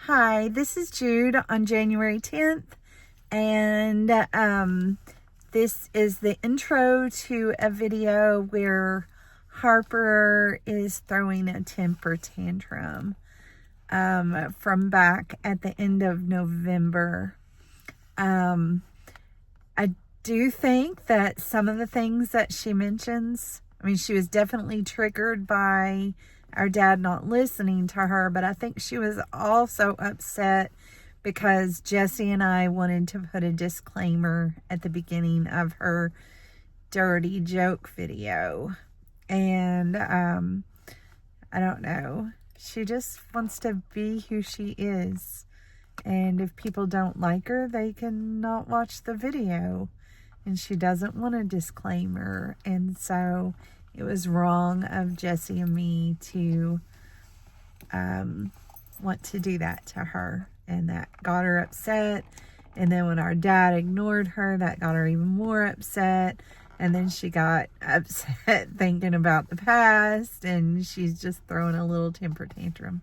Hi, this is Jude on January 10th, and this is the intro to a video where Harper is throwing a temper tantrum from back at the end of November. I do think that some of the things that she mentions, she was definitely triggered by our dad not listening to her, but I think she was also upset because Jesse and I wanted to put a disclaimer at the beginning of her dirty joke video. And I don't know. She just wants to be who she is. And if people don't like her, they can not watch the video. And she doesn't want a disclaimer. And so it was wrong of Jesse and me to want to do that to her. And that got her upset. And then when our dad ignored her, that got her even more upset. And then she got upset thinking about the past. And she's just throwing a little temper tantrum.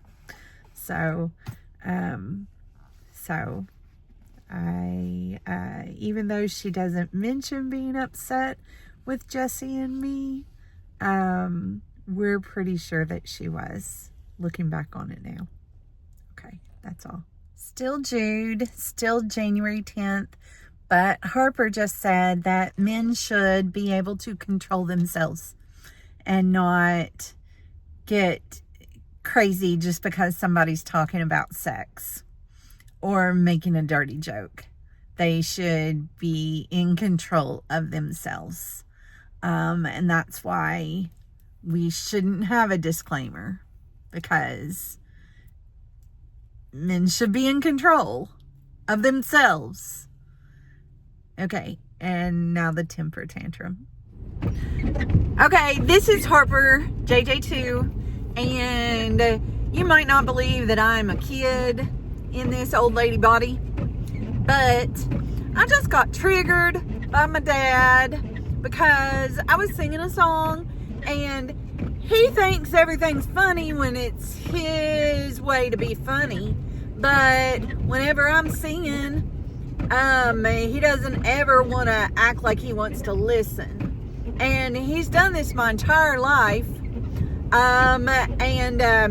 So I, even though she doesn't mention being upset with Jesse and me, we're pretty sure that she was, looking back on it now. Okay, that's all. Still Jude, still January 10th, but Harper just said that men should be able to control themselves and not get crazy just because somebody's talking about sex or making a dirty joke. They should be in control of themselves. And that's why we shouldn't have a disclaimer, because men should be in control of themselves. Okay, and now the temper tantrum. Okay, this is Harper, JJ2, and you might not believe that I'm a kid in this old lady body, but I just got triggered by my dad because I was singing a song and he thinks everything's funny when it's his way to be funny. But whenever I'm singing, he doesn't ever want to act like he wants to listen. And he's done this my entire life.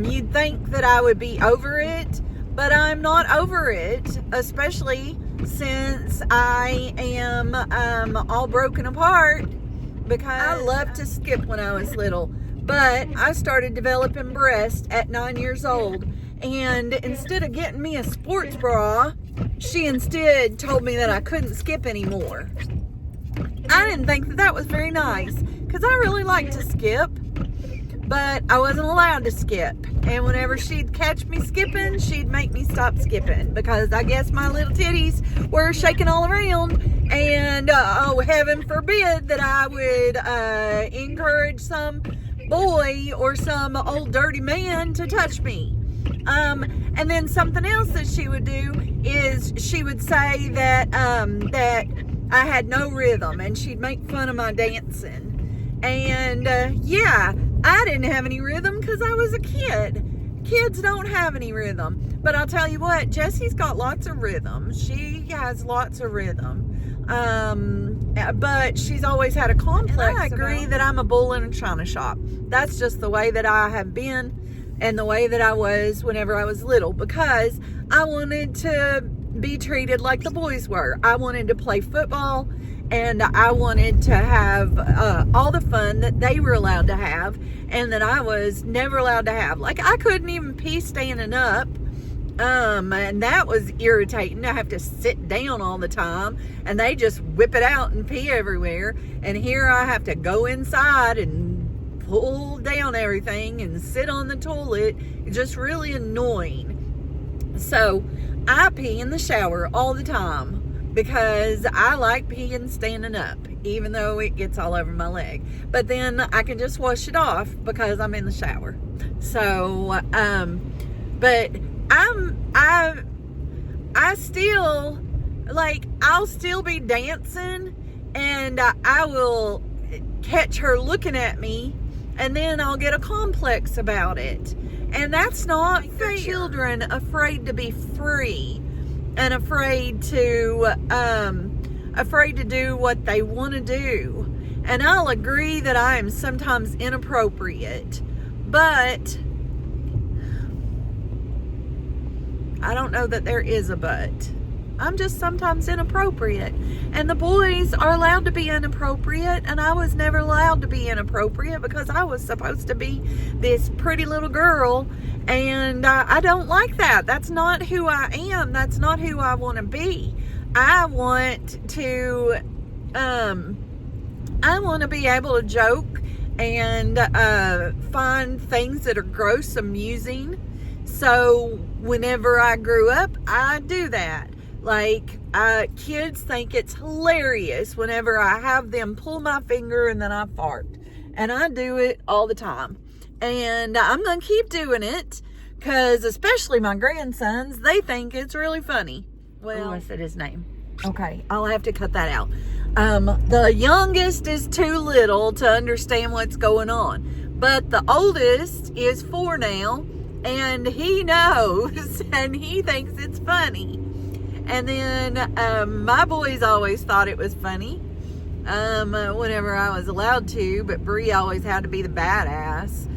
You'd think that I would be over it, but I'm not over it, especially since I am all broken apart, because I loved to skip when I was little, but I started developing breasts at 9 years old, and instead of getting me a sports bra, she instead told me that I couldn't skip anymore. I didn't think that that was very nice, because I really like to skip, but I wasn't allowed to skip. And whenever she'd catch me skipping, she'd make me stop skipping, because I guess my little titties were shaking all around. And heaven forbid that I would encourage some boy or some old dirty man to touch me. And then something else that she would do is she would say that that I had no rhythm, and she'd make fun of my dancing. And I didn't have any rhythm because I was a kid. Kids don't have any rhythm. But I'll tell you what, Jessie's got lots of rhythm. She has lots of rhythm. But she's always had a complex. And I agree that I'm a bull in a china shop. That's just the way that I have been and the way that I was whenever I was little, because I wanted to be treated like the boys were. I wanted to play football, and I wanted to have all the fun that they were allowed to have and that I was never allowed to have. Like, I couldn't even pee standing up, and that was irritating. I have to sit down all the time, and they just whip it out and pee everywhere. And here I have to go inside and pull down everything and sit on the toilet. It's just really annoying. So I pee in the shower all the time, because I like peeing standing up, even though it gets all over my leg. But then I can just wash it off because I'm in the shower. So, but I still, like, I'll still be dancing, and I will catch her looking at me, and then I'll get a complex about it. And that's not fair. Children afraid to be free and afraid to do what they want to do. And I'll agree that I am sometimes inappropriate, but I don't know that there is a but. I'm just sometimes inappropriate. And the boys are allowed to be inappropriate, and I was never allowed to be inappropriate because I was supposed to be this pretty little girl, and I don't like that. That's not who I am. That's not who I want to be. I want to be able to joke and find things that are gross amusing. So whenever I grew up, I do that. Like, kids think it's hilarious whenever I have them pull my finger and then I fart. And I do it all the time. And I'm going to keep doing it because especially my grandsons, they think it's really funny. Well, I said his name. Okay, I'll have to cut that out. The youngest is too little to understand what's going on. But the oldest is 4 now. And he knows and he thinks it's funny. And then my boys always thought it was funny whenever I was allowed to, but Bree always had to be the badass.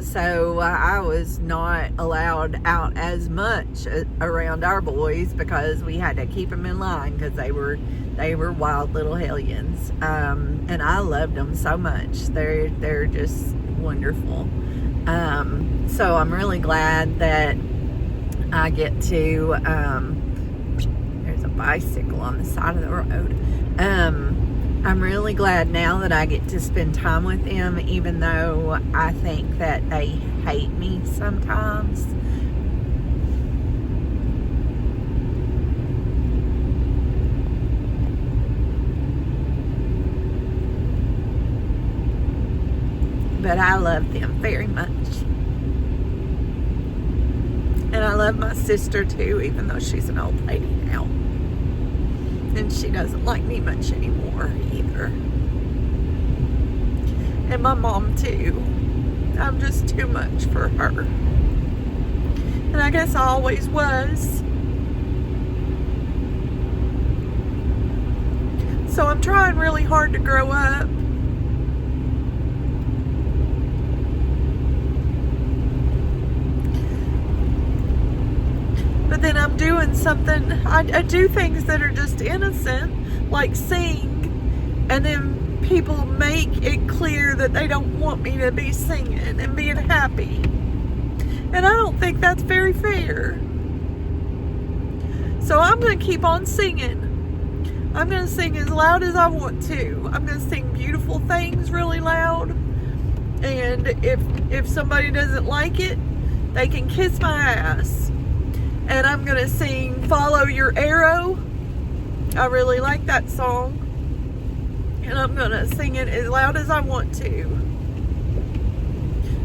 So I was not allowed out as much around our boys because we had to keep them in line because they were wild little hellions. And I loved them so much. They're just wonderful. So I'm really glad that I get to, there's a bicycle on the side of the road. I'm really glad now that I get to spend time with them, even though I think that they hate me sometimes. But I love them very much. And I love my sister too, even though she's an old lady now. And she doesn't like me much anymore either. And my mom too. I'm just too much for her. And I guess I always was. So I'm trying really hard to grow up. But then I'm doing something, I do things that are just innocent, like sing, and then people make it clear that they don't want me to be singing and being happy. And I don't think that's very fair. So I'm going to keep on singing. I'm going to sing as loud as I want to. I'm going to sing beautiful things really loud. And if somebody doesn't like it, they can kiss my ass. And I'm going to sing Follow Your Arrow. I really like that song. And I'm going to sing it as loud as I want to.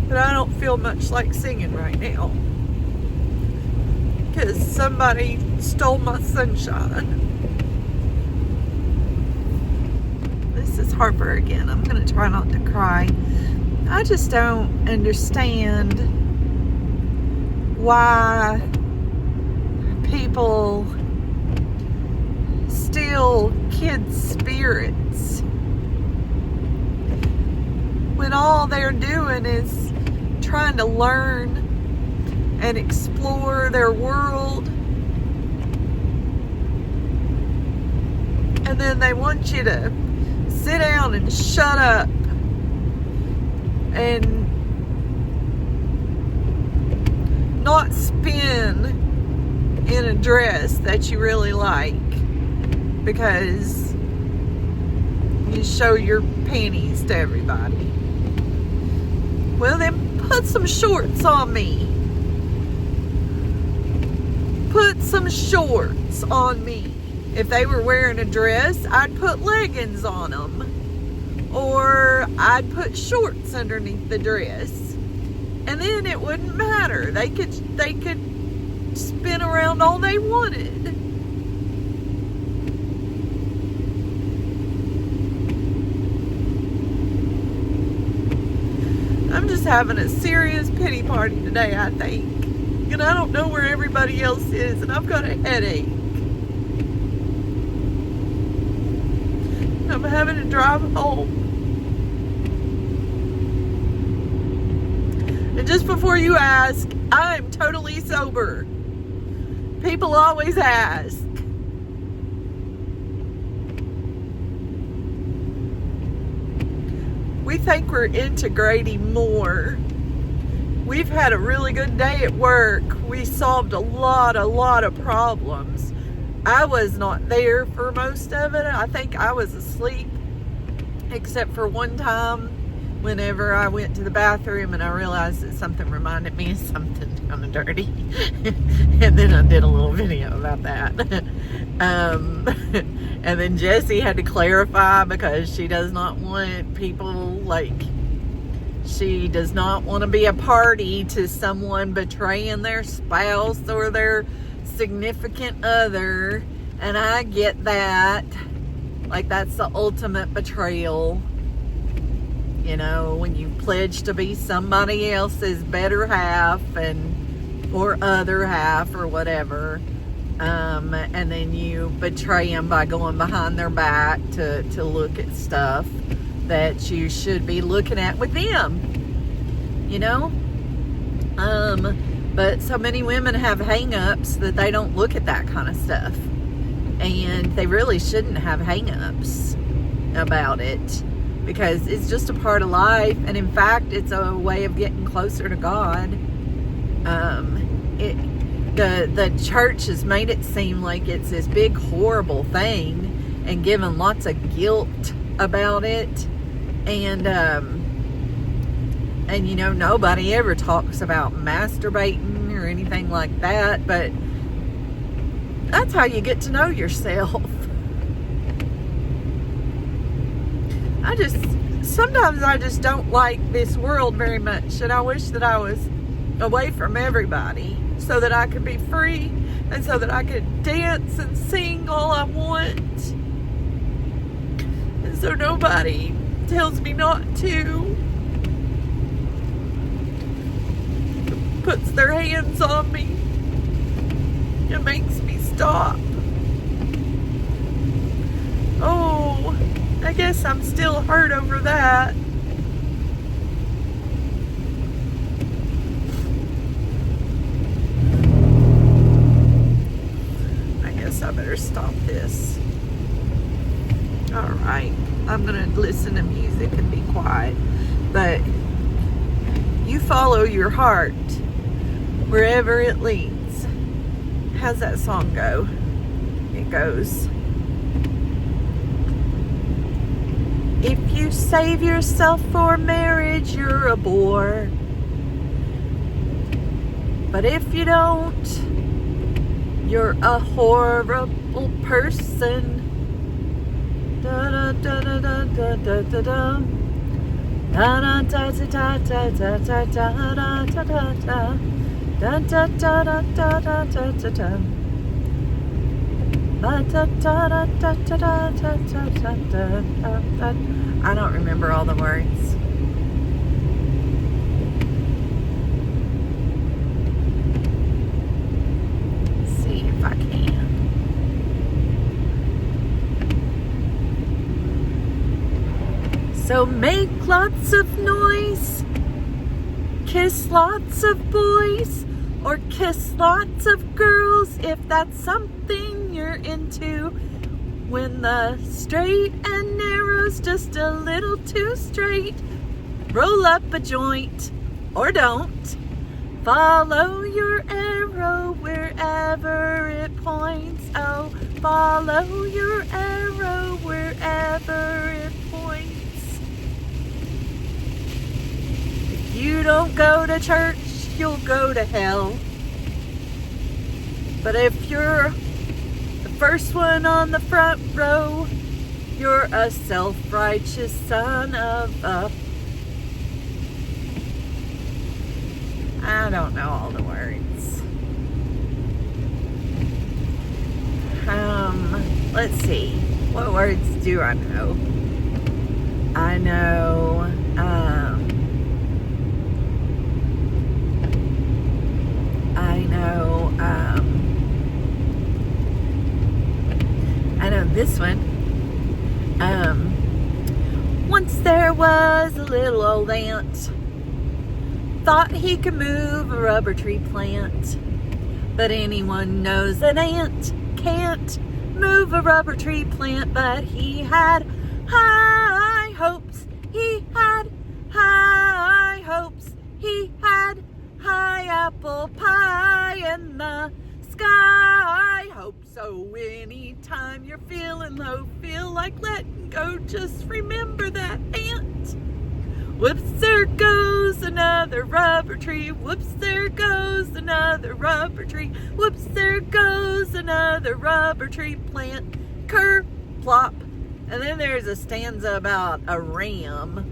But I don't feel much like singing right now. Because somebody stole my sunshine. This is Harper again. I'm going to try not to cry. I just don't understand why people steal kids' spirits when all they're doing is trying to learn and explore their world, and then they want you to sit down and shut up and not spin in a dress that you really like because you show your panties to everybody. Well, then put some shorts on me. Put some shorts on me. If they were wearing a dress, I'd put leggings on them. Or I'd put shorts underneath the dress. And then it wouldn't matter. They could spin around all they wanted. I'm just having a serious pity party today, I think. And I don't know where everybody else is, and I've got a headache. I'm having to drive home. And just before you ask, I'm totally sober. People always ask. We think we're integrating more. We've had a really good day at work. We solved a lot of problems. I was not there for most of it. I think I was asleep, except for one time whenever I went to the bathroom and I realized that something reminded me of something kind of dirty. And then I did a little video about that. And then Jesse had to clarify because she does not want people, she does not want to be a party to someone betraying their spouse or their significant other. And I get that. That's the ultimate betrayal. You know, when you pledge to be somebody else's better half or other half or whatever. And then you betray them by going behind their back to look at stuff that you should be looking at with them, you know? But so many women have hang-ups that they don't look at that kind of stuff. And they really shouldn't have hang-ups about it, because it's just a part of life. And in fact, it's a way of getting closer to God. The church has made it seem like it's this big horrible thing and given lots of guilt about it. And you know, nobody ever talks about masturbating or anything like that, but that's how you get to know yourself. Sometimes I just don't like this world very much, and I wish that I was away from everybody so that I could be free and so that I could dance and sing all I want. And so nobody tells me not to, puts their hands on me, and makes me stop. Oh, I guess I'm still hurt over that. I guess I better stop this. Alright, I'm gonna listen to music and be quiet. But you follow your heart wherever it leads. How's that song go? It goes, if you save yourself for marriage, you're a bore. But if you don't, you're a horrible person. Da da da da da da da da da. Da da da da da da da da da da da da. Da da da da da da da da da. I don't remember all the words. Let's see if I can. So make lots of noise, kiss lots of boys, or kiss lots of girls if that's something you're into. When the straight and narrow's just a little too straight, roll up a joint or don't. Follow your arrow wherever it points. Oh, follow your arrow wherever it points. If you don't go to church, you'll go to hell. But if you're the first one on the front row, you're a self-righteous son of a... I don't know all the words. Let's see. What words do I know? I know, this one. Once there was a little old ant, thought he could move a rubber tree plant. But anyone knows an ant can't move a rubber tree plant. But he had high hopes. He had high hopes. He had high apple pie in the sky. Hope so anytime you're feeling low, feel like letting go, just remember that ant. Whoops, there goes another rubber tree. Whoops, there goes another rubber tree. Whoops, there goes another rubber tree plant. Kerr, plop. And then there's a stanza about a ram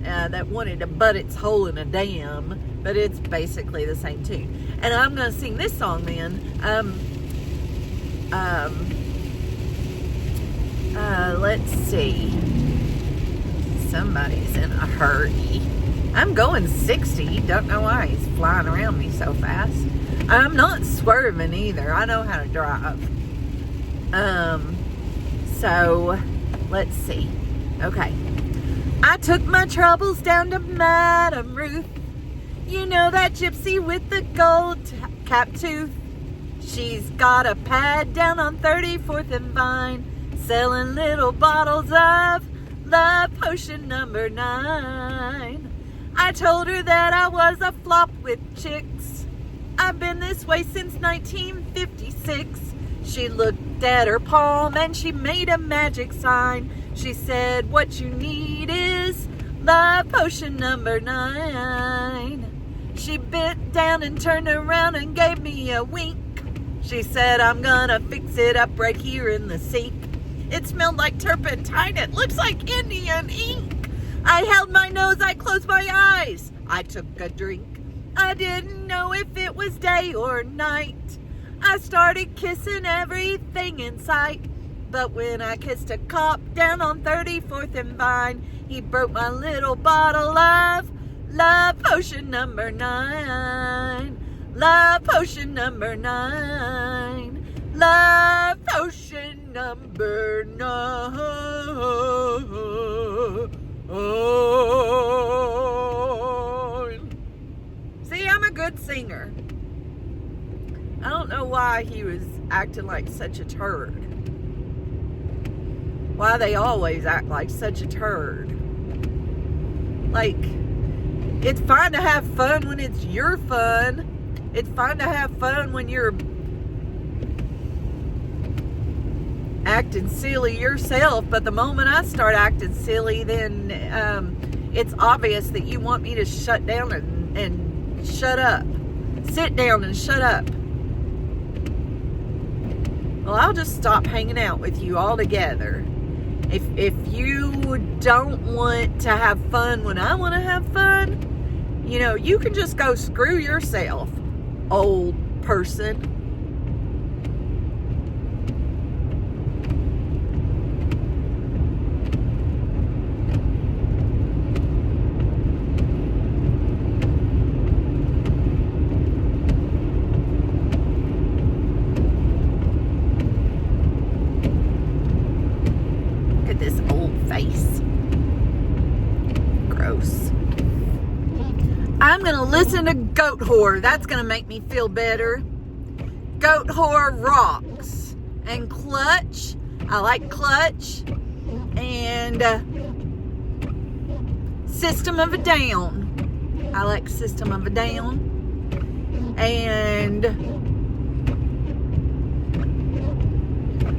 that wanted to butt its hole in a dam, but it's basically the same tune. And I'm going to sing this song then. Let's see. Somebody's in a hurry. I'm going 60. Don't know why he's flying around me so fast. I'm not swerving either. I know how to drive. So let's see. Okay. I took my troubles down to Madame Ruth. You know that gypsy with the gold cap tooth. She's got a pad down on 34th and Vine, selling little bottles of love potion number 9. I told her that I was a flop with chicks. I've been this way since 1956. She looked at her palm and she made a magic sign. She said, what you need is love potion number 9. She bent down and turned around and gave me a wink. She said, I'm gonna fix it up right here in the sink. It smelled like turpentine. It looks like Indian ink. I held my nose. I closed my eyes. I took a drink. I didn't know if it was day or night. I started kissing everything in sight. But when I kissed a cop down on 34th and Vine, he broke my little bottle of love potion number 9. Love potion number 9. Love potion number 9. See, I'm a good singer. I don't know why he was acting like such a turd. Why they always act like such a turd. Like, it's fine to have fun when it's your fun. It's fine to have fun when you're acting silly yourself, but the moment I start acting silly, then it's obvious that you want me to shut down and shut up. Sit down and shut up. Well, I'll just stop hanging out with you altogether. If you don't want to have fun when I want to have fun, you know, you can just go screw yourself, old person. I'm going to listen to GoatWhore. That's going to make me feel better. GoatWhore rocks. And Clutch. I like Clutch. And System of a Down. I like System of a Down. And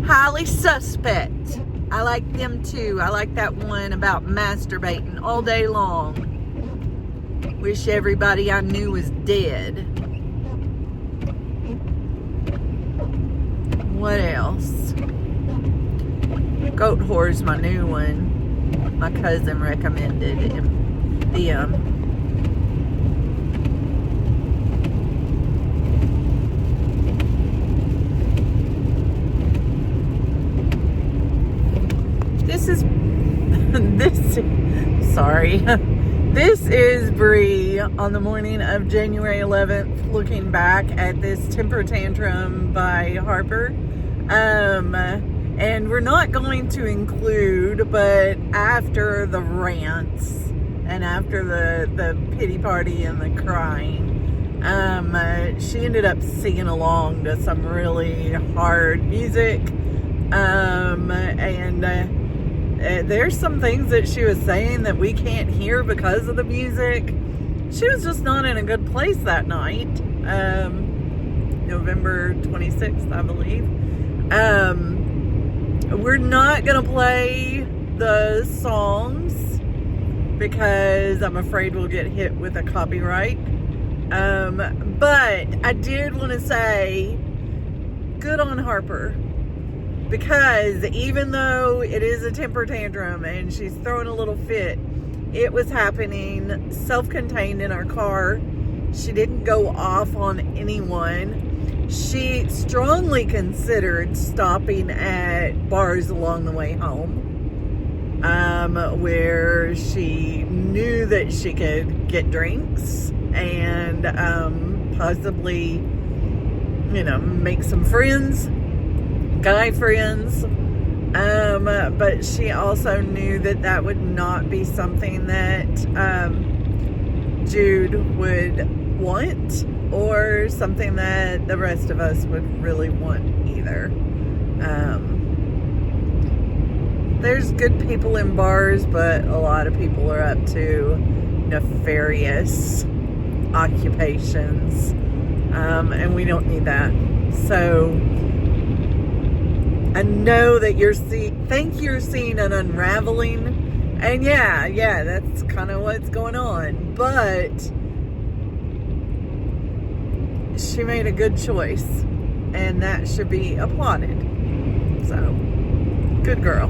Highly Suspect. I like them too. I like that one about masturbating all day long. Wish everybody I knew was dead. What else? GoatWhore's my new one. My cousin recommended them. This is Bree on the morning of January 11th, looking back at this temper tantrum by Harper. And we're not going to include, but after the rants and after the pity party and the crying, she ended up singing along to some really hard music. There's some things that she was saying that we can't hear because of the music. She was just not in a good place that night. November 26th, I believe. We're not going to play the songs because I'm afraid we'll get hit with a copyright. But I did want to say good on Harper, because even though it is a temper tantrum and she's throwing a little fit, it was happening self-contained in our car. She didn't go off on anyone. She strongly considered stopping at bars along the way home, where she knew that she could get drinks and possibly, make some friends, guy friends. But she also knew that would not be something that Jude would want, or something that the rest of us would really want either. There's good people in bars, but a lot of people are up to nefarious occupations, and we don't need that. So I know that you're seeing an unraveling, and yeah, that's kind of what's going on, but she made a good choice, and that should be applauded. So, good girl.